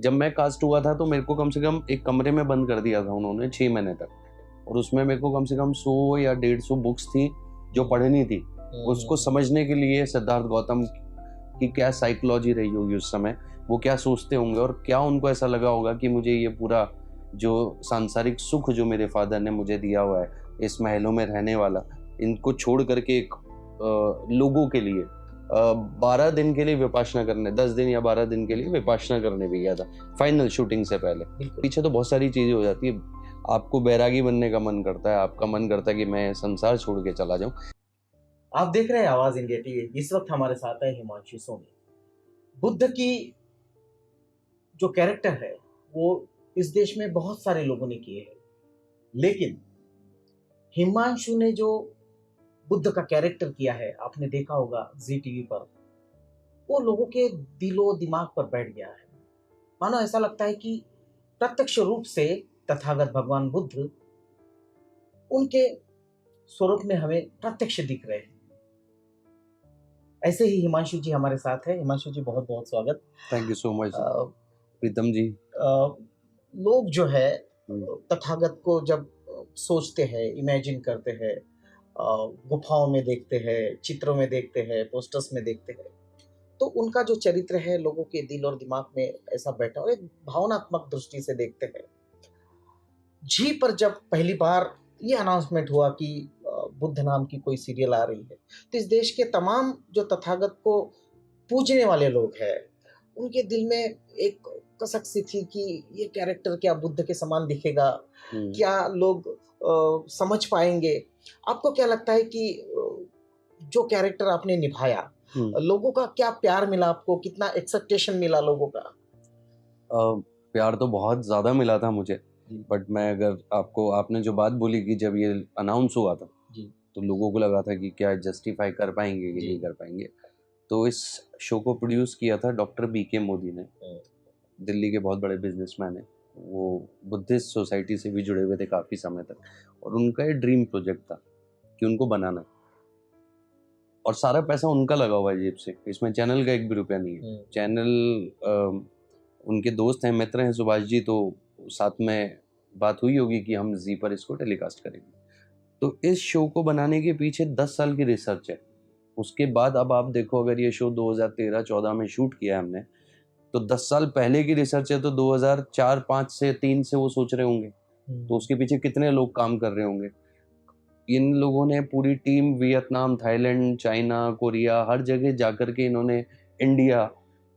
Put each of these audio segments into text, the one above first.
जब मैं कास्ट हुआ था तो मेरे को कम से कम एक कमरे में बंद कर दिया था उन्होंने 6 महीने तक, और उसमें मेरे को कम से कम 100 या 150 बुक्स थी जो पढ़नी थी। उसको समझने के लिए सिद्धार्थ गौतम की क्या साइकोलॉजी रही होगी उस समय, वो क्या सोचते होंगे और क्या उनको ऐसा लगा होगा कि मुझे ये पूरा जो सांसारिक सुख जो मेरे फादर ने मुझे दिया हुआ है, इस महलों में रहने वाला, इनको छोड़ करके एक लोगों के लिए 12 दिन के लिए विपासना करने, 10 दिन या 12 दिन के लिए विपासना करने भी गया था फाइनल शूटिंग से पहले। पीछे तो बहुत सारी चीजें हो जाती है, आपको बैरागी बनने का मन करता है, आपका मन करता है कि मैं संसार छोड़ के चला जाऊं। आप देख रहे हैं आवाज इंडिया टीवी। इस वक्त हमारे साथ है हिमांशु सोनी। बुद्ध की जो कैरेक्टर है वो इस देश में बहुत सारे लोगों ने किए हैं, लेकिन हिमांशु ने जो बुद्ध का कैरेक्टर किया है, आपने देखा होगा जी टीवी पर, वो लोगों के दिलो दिमाग पर बैठ गया है। मानो ऐसा लगता है कि प्रत्यक्ष रूप से तथागत भगवान बुद्ध उनके स्वरूप में हमें प्रत्यक्ष दिख रहे हैं। ऐसे ही हिमांशु जी हमारे साथ है। हिमांशु जी, बहुत बहुत स्वागत। थैंक यू सो मच प्रीतम जी। लोग जो है तथागत को जब सोचते हैं, इमेजिन करते हैं, गुफाओं में देखते हैं, चित्रों में देखते हैं, पोस्टर्स में देखते हैं, तो उनका जो चरित्र है लोगों के दिल और दिमाग में ऐसा बैठा और एक भावनात्मक दृष्टि से देखते हैं। जी पर जब पहली बार ये अनाउंसमेंट हुआ कि बुद्ध नाम की कोई सीरियल आ रही है, तो इस देश के तमाम जो तथागत को पूजने वाले लोग हैं, उनके दिल में एक कसक सी थी कि ये कैरेक्टर क्या बुद्ध के समान दिखेगा, क्या लोग समझ पाएंगे। आपको क्या लगता है कि जो कैरेक्टर आपने निभाया, लोगों का क्या प्यार मिला आपको, कितना एक्सेप्टेशन मिला लोगों का? प्यार तो बहुत ज़्यादा मिला था मुझे, बट मैं अगर आपको, आपने जो बात बोली कि जब ये अनाउंस हुआ था तो लोगों को लगा था कि क्या जस्टिफाई कर पाएंगे कि नहीं कर पाएंगे। तो इस शो को प्रोड्यूस किया था डॉक्टर बीके मोदी ने, दिल्ली के बहुत बड़े बिजनेसमैन हैं। वो बुद्धिस्ट सोसाइटी से भी जुड़े हुए थे काफ़ी समय तक, और उनका ये ड्रीम प्रोजेक्ट था कि उनको बनाना है, और सारा पैसा उनका लगा हुआ है जेब से, इसमें चैनल का 1 भी रुपया नहीं है। चैनल उनके दोस्त हैं, मित्र हैं सुभाष जी, तो साथ में बात हुई होगी कि हम जी पर इसको टेलीकास्ट करेंगे। तो इस शो को बनाने के पीछे 10 साल की रिसर्च है। उसके बाद अब आप देखो, अगर ये शो 2013-14 में शूट किया है हमने, तो 10 साल पहले की रिसर्च है, तो 2004-5 से 3 से वो सोच रहे होंगे, तो उसके पीछे कितने लोग काम कर रहे होंगे। इन लोगों ने पूरी team Vietnam, Thailand, China, Korea, हर जगह जाकर के इन्होंने, इंडिया,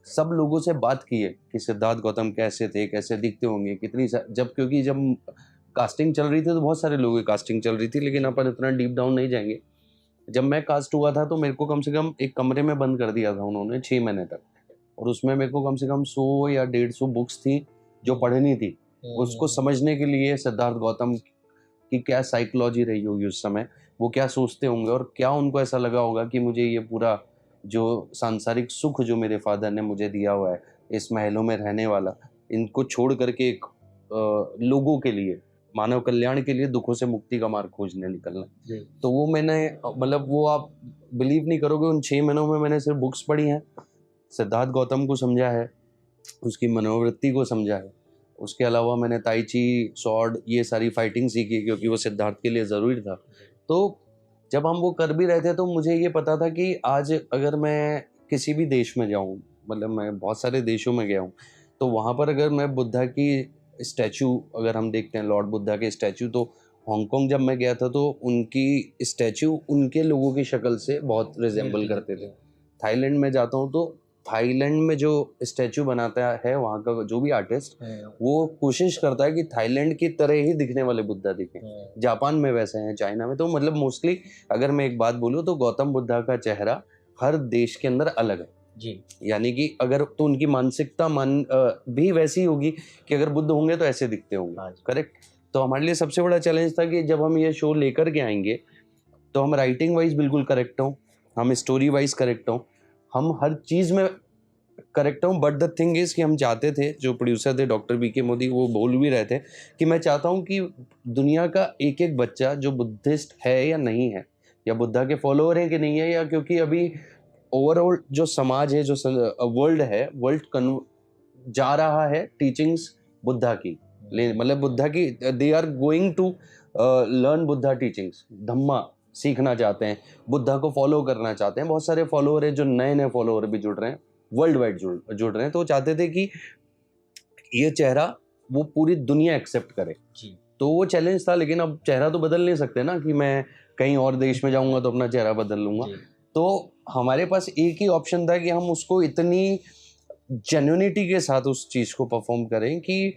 सब लोगों से बात की है कि सिद्धार्थ गौतम कैसे थे, कैसे दिखते होंगे, क्योंकि जब कास्टिंग चल रही थी तो बहुत सारे लोगों की कास्टिंग चल रही थी, लेकिन अपन इतना डीप डाउन नहीं जाएंगे। जब मैं कास्ट हुआ था तो मेरे को कम से कम एक कमरे में बंद कर दिया था उन्होंने 6 महीने तक, और उसमें मेरे को कम से कम 100 या 150 बुक्स थी जो पढ़नी थी। उसको समझने के लिए सिद्धार्थ गौतम की क्या साइकोलॉजी रही होगी उस समय, वो क्या सोचते होंगे और क्या उनको ऐसा लगा होगा कि मुझे ये पूरा जो सांसारिक सुख जो मेरे फादर ने मुझे दिया हुआ है, इस महलों में रहने वाला, इनको छोड़ करके एक लोगों के लिए, मानव कल्याण के लिए, दुखों से मुक्ति का मार्ग खोजने निकलना। तो वो मैंने, मतलब वो आप बिलीव नहीं करोगे, उन 6 महीनों में मैंने सिर्फ बुक्स पढ़ी हैं, सिद्धार्थ गौतम को समझा है, उसकी मनोवृत्ति को समझा है। उसके अलावा मैंने ताई ची, स्वॉर्ड, ये सारी फाइटिंग सीखी, क्योंकि वो सिद्धार्थ के लिए ज़रूरी था। तो जब हम वो कर भी रहे थे तो मुझे ये पता था कि आज अगर मैं किसी भी देश में जाऊँ, मतलब मैं बहुत सारे देशों में गया हूँ, तो वहाँ पर अगर मैं बुद्धा की स्टैचू, अगर हम देखते हैं लॉर्ड बुद्धा के स्टैचू, तो हांगकांग जब मैं गया था तो उनकी स्टैचू उनके लोगों की शक्ल से बहुत रिजेंबल करते थे। थाईलैंड में जाता हूँ तो थाईलैंड में जो स्टैचू बनाता है वहाँ का जो भी आर्टिस्ट, वो कोशिश करता है कि थाईलैंड की तरह ही दिखने वाले बुद्धा दिखें। जापान में वैसे हैं, चाइना में, तो मतलब मोस्टली अगर मैं एक बात बोलूँ तो गौतम बुद्धा का चेहरा हर देश के अंदर अलग है जी। यानी कि अगर तो उनकी मानसिकता भी वैसी होगी कि अगर बुद्ध होंगे तो ऐसे दिखते होंगे, करेक्ट। तो हमारे लिए सबसे बड़ा चैलेंज था कि जब हम ये शो लेकर के आएंगे तो हम राइटिंग वाइज बिल्कुल करेक्ट हों, हम स्टोरी वाइज करेक्ट हों, हम हर चीज़ में करेक्ट हूँ। बट द थिंग इज़ कि हम चाहते थे, जो प्रोड्यूसर थे डॉक्टर बीके मोदी, वो बोल भी रहे थे कि मैं चाहता हूँ कि दुनिया का एक एक बच्चा जो बुद्धिस्ट है या नहीं है, या बुद्धा के फॉलोअर हैं कि नहीं है, या क्योंकि अभी ओवरऑल जो समाज है, जो वर्ल्ड है, जा रहा है टीचिंग्स बुद्धा की, मतलब बुद्धा की, they are going to learn Buddha teachings, Dhamma सीखना चाहते हैं, बुद्धा को फॉलो करना चाहते हैं। बहुत सारे फॉलोअर हैं, जो नए नए फॉलोअर भी जुड़ रहे हैं, वर्ल्ड वाइड जुड़ रहे हैं। तो वो चाहते थे कि ये चेहरा वो पूरी दुनिया एक्सेप्ट करे जी। तो वो चैलेंज था, लेकिन अब चेहरा तो बदल नहीं सकते ना, कि मैं कहीं और देश में जाऊंगा तो अपना चेहरा बदल लूंगा। तो हमारे पास एक ही ऑप्शन था कि हम उसको इतनी जेन्युइनिटी के साथ उस चीज को परफॉर्म करें कि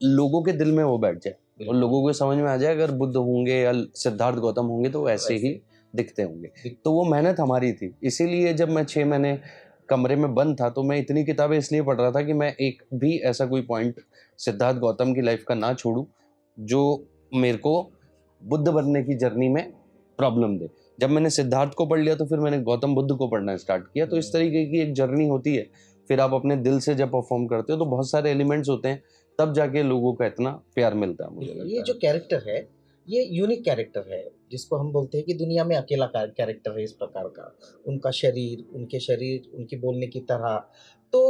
लोगों के दिल में वो बैठ जाए और लोगों को समझ में आ जाए, अगर बुद्ध होंगे या सिद्धार्थ गौतम होंगे तो वैसे ही दिखते होंगे। तो वो मेहनत हमारी थी। इसीलिए जब मैं 6 महीने कमरे में बंद था तो मैं इतनी किताबें इसलिए पढ़ रहा था कि मैं एक भी ऐसा कोई पॉइंट सिद्धार्थ गौतम की लाइफ का ना छोड़ूं जो मेरे को बुद्ध बनने की जर्नी में प्रॉब्लम दे। जब मैंने सिद्धार्थ को पढ़ लिया तो फिर मैंने गौतम बुद्ध को पढ़ना स्टार्ट किया। तो इस तरीके की एक जर्नी होती है। फिर आप अपने दिल से जब परफॉर्म करते हो तो बहुत सारे एलिमेंट्स होते हैं, तब जाके लोगों का इतना प्यार मिलता है। मुझे ये जो कैरेक्टर है ये यूनिक कैरेक्टर है, जिसको हम बोलते हैं कि दुनिया में अकेला कैरेक्टर है इस प्रकार का। उनका शरीर, उनकी बोलने की तरह। तो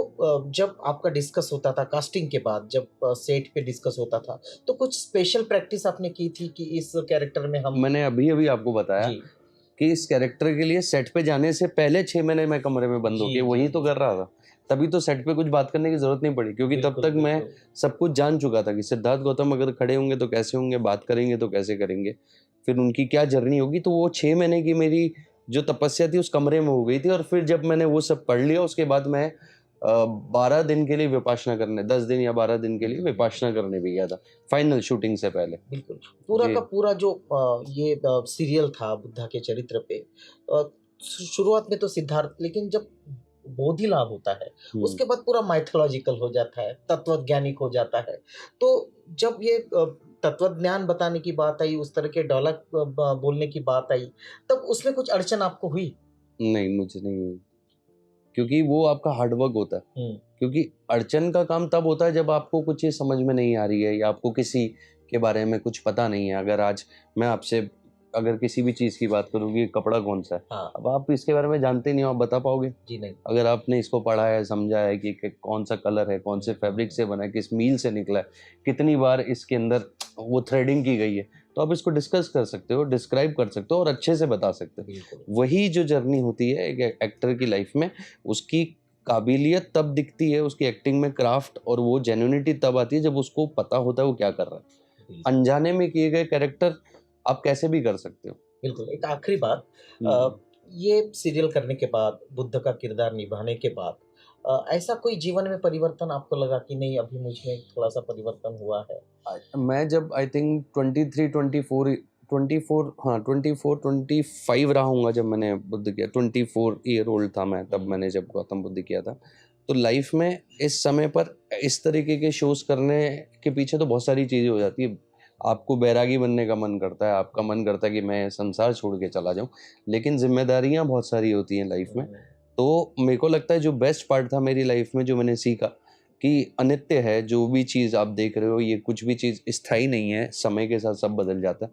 जब आपका डिस्कस होता था कास्टिंग के बाद, जब सेट पे डिस्कस होता था, तो कुछ स्पेशल प्रैक्टिस आपने की थी कि इस कैरेक्टर में हम। मैंने अभी आपको बताया कि इस कैरेक्टर के लिए सेट पे जाने से पहले 6 महीने मैं कमरे में बंद होके वही तो कर रहा था। तभी तो सेट पे कुछ बात करने की जरूरत नहीं पड़ी, क्योंकि तब तक मैं सब कुछ जान चुका था कि सिद्धार्थ गौतम अगर खड़े होंगे तो कैसे होंगे, बात करेंगे तो कैसे करेंगे, फिर उनकी क्या जर्नी होगी। तो वो 6 महीने की मेरी जो तपस्या थी उस कमरे में हो गई थी। और फिर जब मैंने वो सब पढ़ लिया उसके बाद मैं 12 दिन के लिए विपाशना करने, 10 दिन या 12 दिन के लिए विपाशना करने भी गया था फाइनल शूटिंग से पहले। बिल्कुल पूरा का पूरा जो ये सीरियल था बुद्धा के चरित्र पे, शुरुआत में तो सिद्धार्थ, लेकिन जब बोधि लाभ होता है उसके बाद पूरा माइथोलॉजिकल हो जाता है, तत्वज्ञानिक हो जाता है। तो जब ये तत्वज्ञान बताने की बात आई, उस तरह के डायलॉग बोलने की बात आई, तब उसमें कुछ अड़चन आपको हुई? नहीं, मुझे नहीं हुई, क्योंकि वो आपका हार्डवर्क होता है। क्योंकि अड़चन का काम तब होता है जब आपको कुछ चीज़ समझ में नहीं आ रही है या आपको किसी के बारे में कुछ पता नहीं है। अगर आज मैं आपसे अगर किसी भी चीज़ की बात करूँ कि कपड़ा कौन सा है, अब आप इसके बारे में जानते नहीं हो, आप बता पाओगे? जी नहीं। अगर आपने इसको पढ़ा है, समझा है कि कौन सा कलर है, कौन से फैब्रिक से बना है, किस मील से निकला है, कितनी बार इसके अंदर वो थ्रेडिंग की गई है, तो आप इसको डिस्कस कर सकते हो, डिस्क्राइब कर सकते हो और अच्छे से बता सकते हो। वही जो जर्नी होती है एक एक्टर की लाइफ में, उसकी काबिलियत तब दिखती है, उसकी एक्टिंग में क्राफ्ट और वो जेन्युइनिटी तब आती है जब उसको पता होता है वो क्या कर रहा है। अनजाने में किए गए कैरेक्टर आप कैसे भी कर सकते हो। बिल्कुल। एक आखिरी बात, ये सीरियल करने के बाद, बुद्ध का किरदार निभाने के बाद, ऐसा कोई जीवन में परिवर्तन आपको लगा कि नहीं अभी मुझ में थोड़ा सा परिवर्तन हुआ है? मैं जब आई थिंक 23, 24 25 रहा हूँगा जब मैंने बुद्ध किया, 24 ईयर ओल्ड था मैं तब, मैंने जब गौतम बुद्ध किया था। तो लाइफ में इस समय पर इस तरीके के शोज करने के पीछे तो बहुत सारी चीज़ें हो जाती है। आपको बैरागी बनने का मन करता है, आपका मन करता है कि मैं संसार छोड़ के चला जाऊं, लेकिन जिम्मेदारियां बहुत सारी होती हैं लाइफ में। तो मेरे को लगता है जो बेस्ट पार्ट था मेरी लाइफ में, जो मैंने सीखा कि अनित्य है जो भी चीज़ आप देख रहे हो, ये कुछ भी चीज़ स्थायी नहीं है, समय के साथ सब बदल जाता है।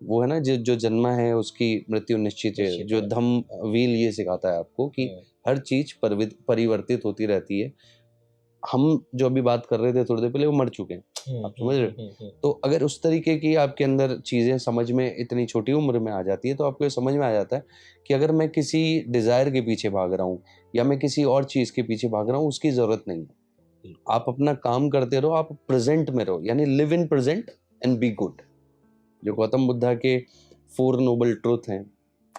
वो है ना, जो जन्मा है उसकी मृत्यु निश्चित है। जो धम्म व्हील ये सिखाता है आपको कि हर चीज परिवर्तित होती रहती है। हम जो अभी बात कर रहे थे थोड़ी देर पहले, वो मर चुके हैं, आप समझ रहे हो। तो अगर उस तरीके की आपके अंदर चीजें समझ में इतनी छोटी उम्र में आ जाती है, तो आपको ये समझ में आ जाता है कि अगर मैं किसी डिजायर के पीछे भाग रहा हूँ या मैं किसी और चीज के पीछे भाग रहा हूँ, उसकी जरूरत नहीं है। आप अपना काम करते रहो, आप प्रेजेंट में रहो, यानी live in present and be good. जो गौतम बुद्धा के 4 नोबल ट्रूथ हैं,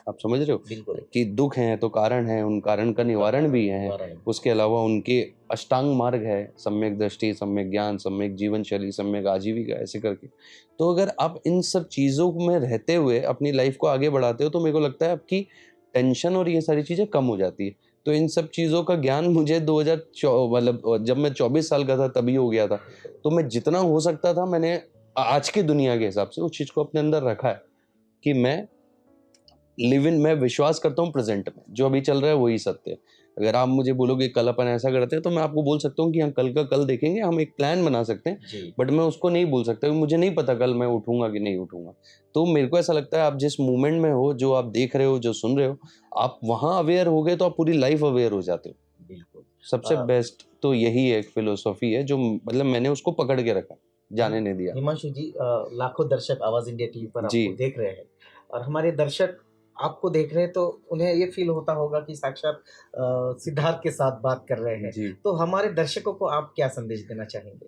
आप समझ रहे हो कि दुख है तो कारण है, उन कारण का निवारण भी है। उसके अलावा उनके अष्टांग मार्ग है, सम्यक दृष्टि, सम्यक ज्ञान, सम्यक जीवन शैली, सम्यक आजीविका, ऐसे करके। तो अगर आप इन सब चीज़ों में रहते हुए अपनी लाइफ को आगे बढ़ाते हो, तो मेरे को लगता है आपकी टेंशन और ये सारी चीज़ें कम हो जाती है। तो इन सब चीज़ों का ज्ञान मुझे 2004 मतलब जब मैं 24 साल का था तभी हो गया था। तो मैं जितना हो सकता था मैंने आज की दुनिया के हिसाब से उस चीज़ को अपने अंदर रखा है कि मैं विश्वास करता हूँ प्रेजेंट में, जो अभी चल रहा है वही सत्य है। अगर आप मुझे बोलोगे कल अपन ऐसा करते हैं, तो मैं आपको बोल सकता हूँ कि हाँ कल का कल देखेंगे, हम एक प्लान बना सकते हैं, बट मैं उसको नहीं बोल सकता, मुझे नहीं पता कल मैं उठूंगा कि नहीं उठूंगा। तो मेरे को ऐसा लगता है आप जिस मूवमेंट में हो, जो आप देख रहे हो, जो सुन रहे हो, आप वहाँ अवेयर हो गए तो आप पूरी लाइफ अवेयर हो जाते हो। बिल्कुल। सबसे बेस्ट तो यही एक फिलोसॉफी है जो मतलब मैंने उसको पकड़ के रखा, जाने नहीं दिया। हिमांशु जी, लाखों दर्शक आवाज इंडिया टीवी पर जी। आपको देख रहे हैं और हमारे दर्शक आपको देख रहे हैं तो उन्हें ये फील होता होगा कि साक्षात सिद्धार्थ के साथ बात कर रहे हैं। जी। तो हमारे दर्शकों को आप क्या संदेश देना चाहेंगे?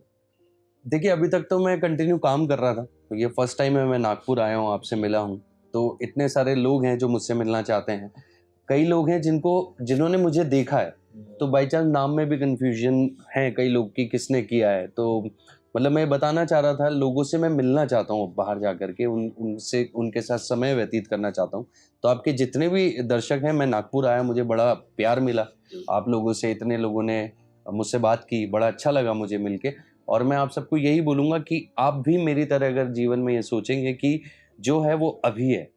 देखिए, अभी तक तो मैं कंटिन्यू काम कर रहा था, तो ये फर्स्ट टाइम है मैं नागपुर आया हूँ, आपसे मिला हूँ। तो इतने सारे लोग हैं जो मुझसे मिलना चाहते हैं। कई लोग हैं जिन्होंने मुझे देखा है, तो बाय चांस नाम में भी कन्फ्यूजन है कई लोग कि किसने किया है। तो मतलब मैं बताना चाह रहा था, लोगों से मैं मिलना चाहता हूँ बाहर जा कर के, उनसे उनके साथ समय व्यतीत करना चाहता हूँ। तो आपके जितने भी दर्शक हैं, मैं नागपुर आया, मुझे बड़ा प्यार मिला आप लोगों से, इतने लोगों ने मुझसे बात की, बड़ा अच्छा लगा मुझे मिलके। और मैं आप सबको यही बोलूँगा कि आप भी मेरी तरह अगर जीवन में ये सोचेंगे कि जो है वो अभी है,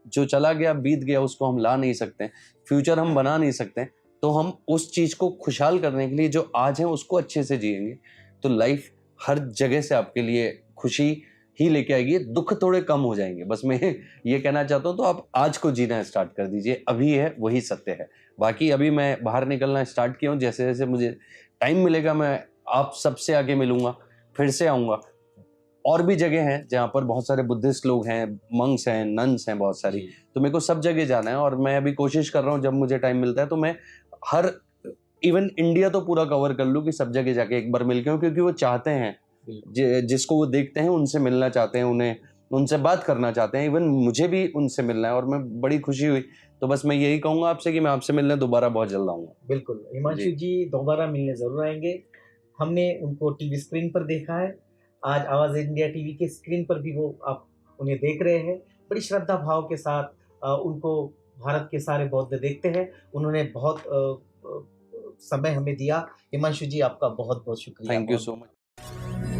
जो चला गया बीत गया उसको हम ला नहीं सकते, फ्यूचर हम बना नहीं सकते, तो हम उस चीज़ को खुशहाल करने के लिए जो आज है उसको अच्छे से जिएंगे, तो लाइफ हर जगह से आपके लिए खुशी ही लेके आएगी, दुख थोड़े कम हो जाएंगे। बस मैं ये कहना चाहता हूँ, तो आप आज को जीना स्टार्ट कर दीजिए, अभी है वही सत्य है। बाकी अभी मैं बाहर निकलना स्टार्ट किया हूँ, जैसे जैसे मुझे टाइम मिलेगा मैं आप सबसे आगे मिलूंगा, फिर से आऊँगा। और भी जगह हैं जहाँ पर बहुत सारे बुद्धिस्ट लोग हैं, मंक्स हैं, नन्स हैं बहुत सारी, तो मेरे को सब जगह जाना है और मैं अभी कोशिश कर रहा हूँ जब मुझे टाइम मिलता है तो मैं हर इवन इंडिया तो पूरा कवर कर लूँ कि सब जगह जाके एक बार मिल के आऊं, क्योंकि वो चाहते हैं, जिसको वो देखते हैं उनसे मिलना चाहते हैं, उन्हें उनसे बात करना चाहते हैं, इवन मुझे भी उनसे मिलना है और मैं बड़ी खुशी हुई। तो बस मैं यही कहूँगा आपसे कि मैं आपसे मिलने दोबारा बहुत जल्द आऊँगा। बिल्कुल, हिमांशु जी दोबारा मिलने ज़रूर आएँगे। हमने उनको टीवी स्क्रीन पर देखा है, आज आवाज़ इंडिया टीवी के स्क्रीन पर भी वो आप उन्हें देख रहे हैं। बड़ी श्रद्धा भाव के साथ उनको भारत के सारे बौद्ध देखते हैं। उन्होंने बहुत समय हमें दिया। हिमांशु जी, आपका बहुत-बहुत शुक्रिया। Thank you so much.